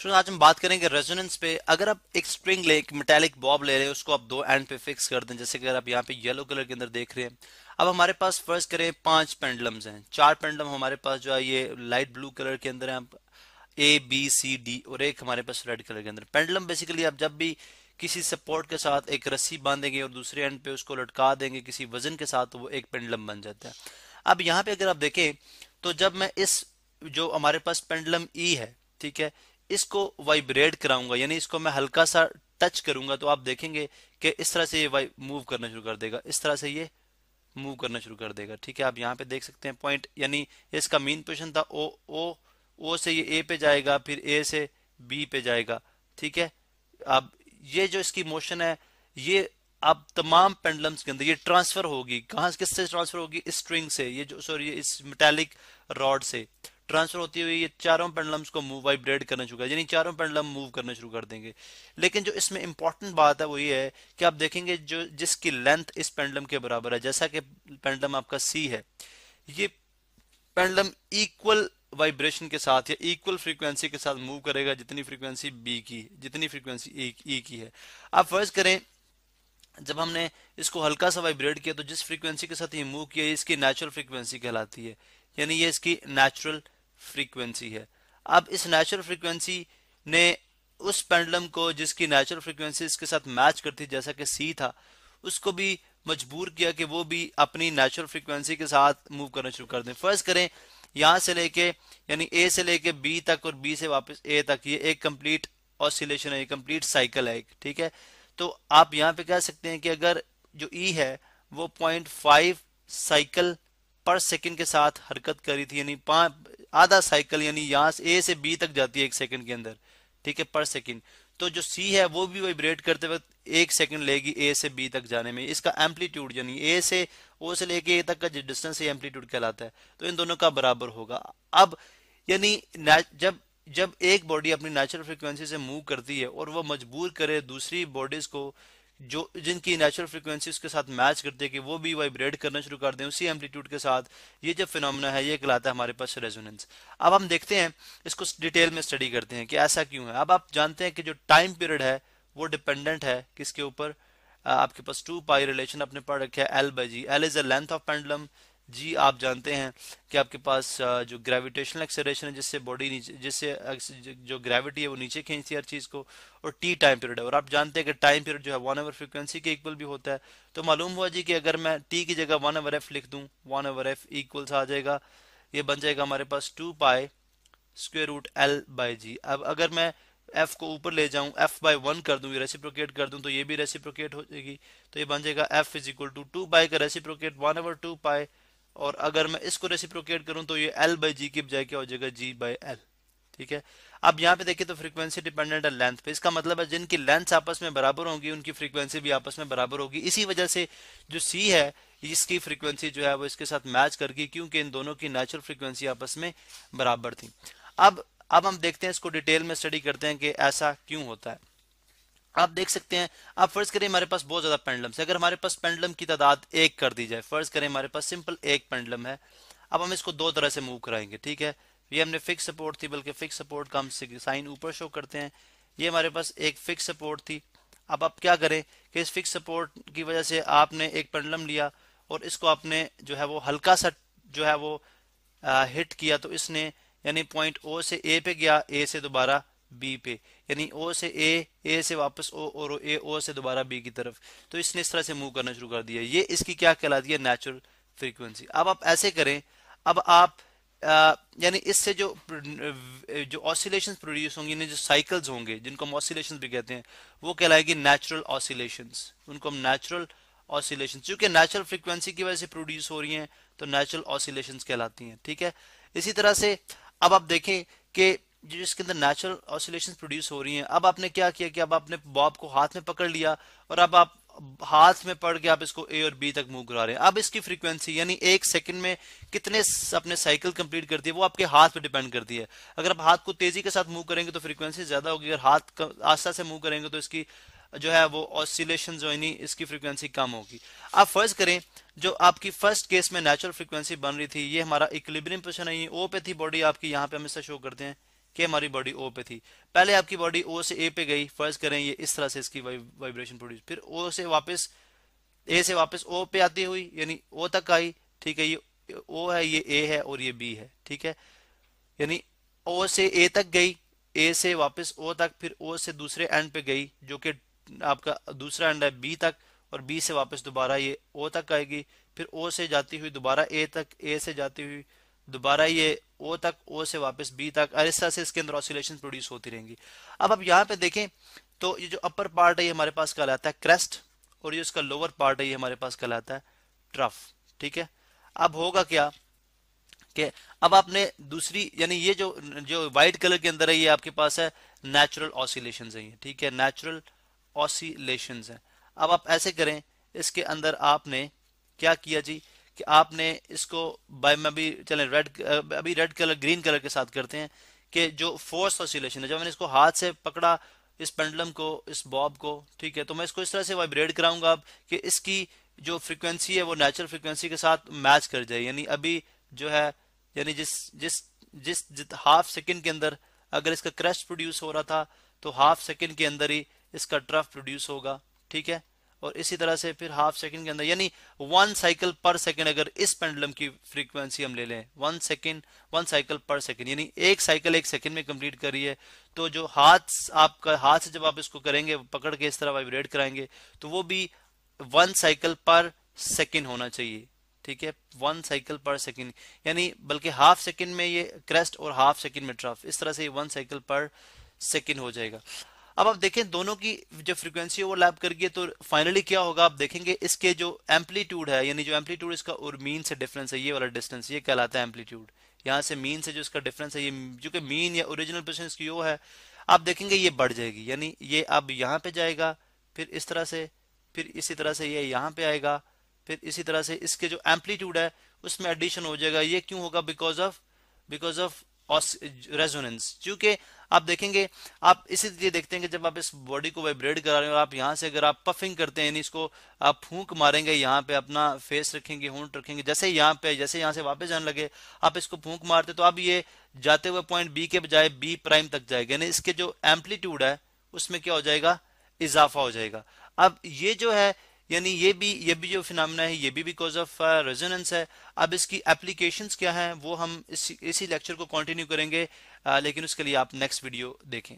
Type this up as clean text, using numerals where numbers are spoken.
तो आज हम बात करेंगे रेजोनेंस पे। अगर आप एक स्ट्रिंग ले, एक मेटालिक बॉब ले रहे हैं, उसको आप दो एंड पे फिक्स कर दें, जैसे कि अगर आप यहाँ पे येलो कलर के अंदर देख रहे हैं। अब हमारे पास फर्स्ट करें 5 पेंडुलम्स हैं, 4 पेंडुलम हमारे पास जो है ये लाइट ब्लू कलर के अंदर है, A B C D, और एक हमारे पास रेड कलर के अंदर। पेंडुलम बेसिकली आप जब भी किसी सपोर्ट के साथ एक रस्सी बांधेंगे और दूसरे एंड पे उसको लटका देंगे किसी वजन के साथ, तो वो एक पेंडुलम बन जाता है। अब यहाँ पे अगर आप देखें तो जब मैं इस जो हमारे पास पेंडुलम ई है, ठीक है, इसको वाइब्रेट कराऊंगा, यानी इसको मैं हल्का सा टच करूंगा, तो आप देखेंगे कि इस तरह से ये मूव करना शुरू कर देगा, इस तरह से ये मूव करना शुरू कर देगा। ठीक है, आप यहाँ पे देख सकते हैं पॉइंट, यानी इसका मेन पोजीशन था ओ ओ ओ से ये ए पे जाएगा, फिर ए से बी पे जाएगा। ठीक है, अब ये जो इसकी मोशन है, ये अब तमाम पेंडुलम्स के अंदर ये ट्रांसफर होगी। कहाँ से, किससे ट्रांसफर होगी? इस स्ट्रिंग से, ये जो सॉरी इस मेटालिक रॉड से ट्रांसफर होती हुई ये चारों पेंडुलम्स को मूव वाइब्रेट करना शुरू कर, यानी चारों पेंडुलम मूव करना शुरू कर देंगे। लेकिन जो इसमें इंपॉर्टेंट बात है वो ये है कि आप देखेंगे जो जिसकी लेंथ इस पेंडुलम के बराबर है, जैसा कि पेंडुलम आपका सी है, ये पेंडुलम इक्वल वाइब्रेशन के साथ या इक्वल फ्रीक्वेंसी के साथ मूव करेगा, जितनी फ्रीक्वेंसी बी की, जितनी फ्रीक्वेंसी ई की है। आप फर्ज करें जब हमने इसको हल्का सा वाइब्रेट किया, तो जिस फ्रीक्वेंसी के साथ ये मूव किया, इसकी नेचुरल फ्रीक्वेंसी कहलाती है, यानी ये इसकी नेचुरल फ्रीक्वेंसी है। अब इस नेचुरल फ्रीक्वेंसी ने उस पेंडुलम को जिसकी नेचुरल फ्रीक्वेंसी इसके साथ मैच करती, जैसा कि सी था, उसको भी मजबूर किया कि वो भी अपनी नेचुरल फ्रीक्वेंसी के साथ मूव करना शुरू कर दें। फर्स्ट करें यहां से लेके, यानी ए से लेके बी तक और बी से वापस ए तक, ये एक कंप्लीट ऑसिलेशन है, ये कंप्लीट साइकिल है एक। ठीक है, तो आप यहाँ पे कह सकते हैं कि अगर जो ई है वो 0.5 साइकिल पर सेकंड के साथ हरकत करी थी, यानी आधा साइकिल, यानी यहाँ से ए से बी तक जाती है 1 सेकंड के अंदर, ठीक है, पर सेकंड। तो जो सी है वो भी वाइब्रेट करते वक्त 1 सेकंड लेगी ए से बी तक जाने में। इसका एम्पलीट्यूड, यानी ए से ओ से लेके ए तक का जो डिस्टेंस है एम्पलीट्यूड कहलाता है, तो इन दोनों का बराबर होगा। अब यानी जब जब एक बॉडी अपनी नेचुरल फ्रीक्वेंसी से मूव करती है और वो मजबूर करे दूसरी बॉडीज को जो जिनकी नेचुरल फ्रीक्वेंसी उसके साथ मैच करती है कि वो भी वाइब्रेट करना शुरू कर दें उसी एम्पलीट्यूड के साथ, ये जो फिनोमेना है ये कहलाता है हमारे पास रेजोनेंस। अब हम देखते हैं, इसको डिटेल में स्टडी करते हैं कि ऐसा क्यों है। अब आप जानते हैं कि जो टाइम पीरियड है वो डिपेंडेंट है किसके ऊपर? आपके पास 2 पाई रिलेशन आपने पढ़ रखा है, L by G. L is the length of pendulum, जी आप जानते हैं कि आपके पास जो ग्रेविटेशनल एक्सेलरेशन है, जिससे बॉडी नीचे, जिससे जो ग्रेविटी है वो नीचे खींचती है हर चीज को, और टी टाइम पीरियड है। और आप जानते हैं कि टाइम पीरियड जो है 1 ओवर फ्रीक्वेंसी के इक्वल भी होता है। तो मालूम हुआ जी कि अगर मैं टी की जगह 1 ओवर एफ लिख दूं, 1 ओवर एफ इक्वल्स आ जाएगा, ये बन जाएगा हमारे पास 2 pi square root L by G. अब अगर मैं एफ को ऊपर ले जाऊं, एफ बाई 1 कर दूं, ये रेसिप्रोकेट कर दूं, तो ये भी रेसिप्रोकेट हो जाएगी, तो ये बन जाएगा एफ इज इक्वल टू 2 पाई का रेसिप्रोकेट 1/2 पाई। और अगर मैं इसको रेसिप्रोकेट करूं तो ये एल बाई जी की बजाय क्या हो जाएगा? जी बाई एल। ठीक है, अब यहाँ पे देखिए तो फ्रीक्वेंसी डिपेंडेंट है लेंथ पे। इसका मतलब है जिनकी लेंथ आपस में बराबर होंगी उनकी फ्रीक्वेंसी भी आपस में बराबर होगी। इसी वजह से जो सी है इसकी फ्रीक्वेंसी जो है वो इसके साथ मैच कर गई, क्योंकि इन दोनों की नेचुरल फ्रीक्वेंसी आपस में बराबर थी। अब हम देखते हैं, इसको डिटेल में स्टडी करते हैं कि ऐसा क्यों होता है। आप देख सकते हैं, आप फर्ज करें हमारे पास बहुत ज्यादा पेंडुलम्स है। अगर हमारे पास पेंडुलम की तादाद 1 कर दी जाए, फर्ज करें हमारे पास सिंपल एक पेंडुलम है। अब हम इसको दो तरह से मूव कराएंगे। ठीक है, ये हमने फिक्स सपोर्ट थी, बल्कि फिक्स सपोर्ट का हम साइन ऊपर शो करते हैं। ये हमारे पास एक फिक्स सपोर्ट थी। अब आप क्या करें कि इस फिक्स सपोर्ट की वजह से आपने एक पेंडुलम लिया और इसको आपने जो है वो हल्का सा जो है वो हिट किया, तो इसने यानी पॉइंट ओ से ए पे गया, ए से दोबारा बी पे, यानी ओ से ए से वापस ओ, और ए ओ से दोबारा बी की तरफ। तो इसने इस तरह से मूव करना शुरू कर दिया। ये इसकी क्या कहलाती है? Natural frequency. अब आप ऐसे करें, अब आप यानी इससे जो ऑसिलेशंस प्रोड्यूस होंगी, जो साइकिल्स होंगे जिनको हम ऑसिलेशंस भी कहते हैं, वो कहलाएगी नेचुरल ऑसिलेशंस। उनको हम नेचुरल ऑसिलेशन, क्योंकि नेचुरल फ्रीक्वेंसी की वजह से प्रोड्यूस हो रही हैं, तो नेचुरल ऑसिलेशंस कहलाती हैं। ठीक है, इसी तरह से अब आप देखें कि जो इसके अंदर नेचुरल ऑसिलेशंस प्रोड्यूस हो रही हैं, अब आपने क्या किया कि अब आपने बॉब को हाथ में पकड़ लिया और अब आप हाथ में पकड़ के आप इसको ए और बी तक मूव करा रहे हैं। अब इसकी फ्रीक्वेंसी यानी 1 सेकंड में कितने अपने साइकिल कंप्लीट करती है वो आपके हाथ पे डिपेंड करती है। अगर आप हाथ को तेजी के साथ मूव करेंगे तो फ्रीक्वेंसी ज्यादा होगी, अगर हाथ आस्था से मूव करेंगे तो इसकी जो है वो ऑसिलेशन जो है नहीं, इसकी फ्रीक्वेंसी कम होगी। आप फर्ज करें जो आपकी फर्स्ट केस में नेचुरल फ्रीक्वेंसी बन रही थी, ये हमारा इक्विलिब्रियम पोजीशन है, ये ओ पे थी बॉडी आपकी, यहाँ पे हम इससे शो करते हैं कि हमारी बॉडी ओ पे थी। पहले आपकी बॉडी ओ से ए पे गई, फर्ज करें ये इस तरह से इसकी वाइब्रेशन प्रोड्यूस, फिर ओ से वापस ए से वापस ओ पे आती हुई यानी ओ तक आई, ठीक है, ये ओ है, ये ए है और ये बी है, ठीक है, यानी ओ से ए तक गई, ए से वापस ओ तक, फिर ओ से दूसरे एंड पे गई जो कि आपका दूसरा एंड है बी तक, और बी से वापस दोबारा ये ओ तक आएगी, फिर ओ से जाती हुई दोबारा ए तक, ए से जाती हुई दोबारा ये ओ तक, ओ से वापस बी तक, और इस तरह से इसके अंदर ऑसिलेशन प्रोड्यूस होती रहेंगी। अब आप यहाँ पे देखें तो ये जो अपर पार्ट है ये हमारे पास कहलाता है क्रेस्ट, और ये उसका लोअर पार्ट है ये हमारे पास कहलाता है ट्रफ, ठीक है। अब होगा क्या कि अब आपने दूसरी यानी ये जो जो व्हाइट कलर के अंदर है ये आपके पास है नेचुरल ऑसिलेशंस है ये, ठीक है, नेचुरल ऑसिलेशंस है। अब आप ऐसे करें, इसके अंदर आपने क्या किया जी कि आपने इसको बाय में भी चलें रेड, अभी रेड कलर ग्रीन कलर के साथ करते हैं कि जो फोर्स ऑसिलेशन है, जब मैंने इसको हाथ से पकड़ा इस पेंडुलम को, इस बॉब को, ठीक है, तो मैं इसको इस तरह से वाइब्रेट कराऊंगा अब कि इसकी जो फ्रीक्वेंसी है वो नेचुरल फ्रीक्वेंसी के साथ मैच कर जाए। यानी अभी जो है यानी जिस जिस जिस हाफ सेकंड के अंदर अगर इसका क्रेस्ट प्रोड्यूस हो रहा था तो हाफ सेकंड के अंदर ही इसका ट्रफ प्रोड्यूस होगा, ठीक है, और इसी तरह से फिर हाफ सेकंड के अंदर यानी 1 साइकिल पर सेकंड अगर इस पेंडुलम की फ्रीक्वेंसी हम ले लें 1 साइकिल पर सेकंड, यानी एक साइकिल 1 सेकंड में कंप्लीट करी है, तो जो आपका हाथ से जब आप इसको करेंगे पकड़ के इस तरह वाइब्रेट कराएंगे तो वो भी 1 साइकिल पर सेकंड होना चाहिए, ठीक है, 1 साइकिल पर सेकंड, यानी बल्कि हाफ सेकंड में ये क्रेस्ट और हाफ सेकंड में ट्रफ, इस तरह से ये 1 साइकिल पर सेकंड हो जाएगा। अब आप देखें दोनों की जो फ्रीक्वेंसी ओवरलैप करके तो फाइनली क्या होगा, आप देखेंगे इसके जो एम्पलीट्यूड है यानी जो एम्पलीट्यूड इसका और मीन से डिफरेंस है, ये वाला डिस्टेंस ये कहलाता है एम्पलीट्यूड। यहाँ से मीन से जो इसका डिफरेंस है ये जो कि मीन या ओरिजिनल पोजीशन इसकी वो है, आप देखेंगे ये बढ़ जाएगी, यानी ये अब यहाँ पे जाएगा, फिर इस तरह से, फिर इसी तरह से ये यहाँ पे आएगा, फिर इसी तरह से इसके जो एम्पलीट्यूड है उसमें एडिशन हो जाएगा। ये क्यों होगा? Because of resonance. क्योंकि आप देखेंगे, आप इसीलिए देखते हैं कि जब आप इस बॉडी को वाइब्रेट करा रहे हो, आप यहाँ से अगर आप पफिंग करते हैं यानी इसको आप फूंक मारेंगे, यहाँ पे अपना फेस रखेंगे, होंठ रखेंगे, जैसे यहाँ से वापस जाने लगे आप इसको फूंक मारते तो अब ये जाते हुए पॉइंट बी के बजाय बी प्राइम तक जाएगा, यानी इसके जो एम्पलीट्यूड है उसमें क्या हो जाएगा? इजाफा हो जाएगा। अब ये जो है यानी ये भी जो फिनोमेना है ये भी बिकॉज ऑफ रेजोनेंस है। अब इसकी एप्लीकेशंस क्या हैं वो हम इसी लेक्चर को कंटिन्यू करेंगे, लेकिन उसके लिए आप नेक्स्ट वीडियो देखें।